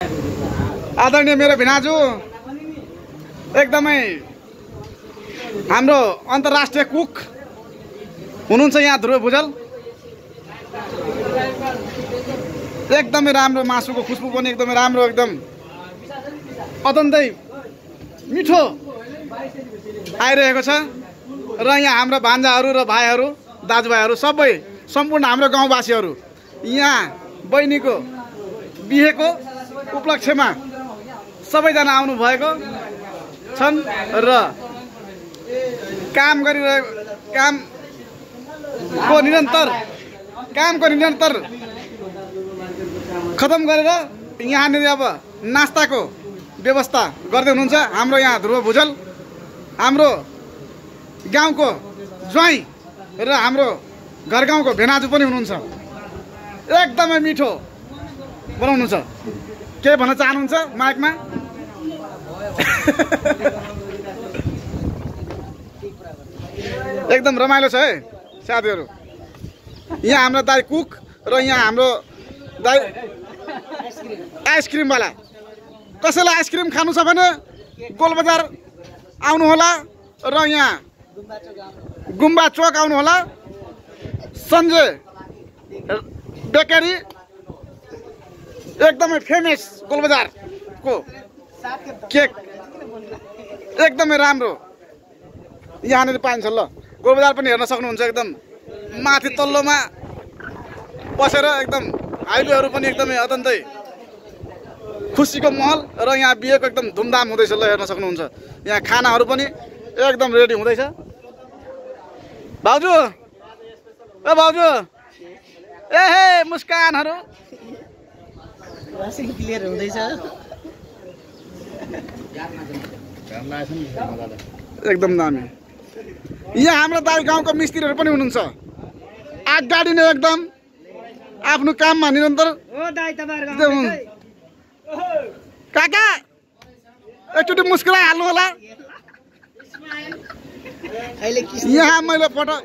आदरणीय मेरो भिनाजु एकदमै हाम्रो अन्तर्राष्ट्रिय कुक हुनुहुन्छ यहाँ ध्रुव भुजल। एकदमै राम्रो मासुको खुशबु पनि एकदमै राम्रो, एकदम अत्यन्तै मिठो आइरहेको छ। र यहाँ हाम्रो भान्जाहरू र भाइहरू दाजुभाइहरू सबै सम्पूर्ण हाम्रो गाउँवासीहरू यहाँ बहिनीको बिहेको उपलक्ष्यमा सबैजना आउनु भएको छन् र कामको निरन्तर खतम गरेर यहाँनिर अब नास्ताको व्यवस्था गर्दै हुनुहुन्छ हाम्रो यहाँ ध्रुव भुजल, हाम्रो गाउँको ज्वाइँ र हाम्रो घर गाउँको भेनाजु पनि हुनुहुन्छ। एकदमै मिठो बनाउनुहुन्छ। के भन्न चाहनुहुन्छ माइकमा? एकदम रमाइलो छ है साथीहरू। यहाँ हाम्रो दाइ कुक र यहाँ हाम्रो दाइ आइसक्रिमवाला। कसैलाई आइसक्रिम खानु छ भने गोलबजार आउनु होला र यहाँ गुम्बा चोक आउनु होला। सञ्जय बेकरी एकदमै फेमस गोलबजारको केक एकदमै राम्रो यहाँनिर पाइन्छ। ल गोलबजार पनि हेर्न सक्नुहुन्छ। एकदम माथि तल्लोमा बसेर एकदम हाइवेहरू पनि एकदमै अत्यन्तै खुसीको महल र यहाँ बिहेको एकदम धुमधाम हुँदैछ। ल हेर्न सक्नुहुन्छ। यहाँ खानाहरू पनि एकदम रेडी हुँदैछ। भाउजू ए भाउजू ए हे मुस्कानहरू क्लियर हुँदैछ। एकदम दामी। यहाँ हाम्रो दाइ गाउँको मिस्त्रीहरू पनि हुनुहुन्छ। आगगाडी नै एकदम आफ्नो काममा निरन्तर। काका एकचोटि मुस्कुराइहाल्नु होला। यहाँ मैले फोटो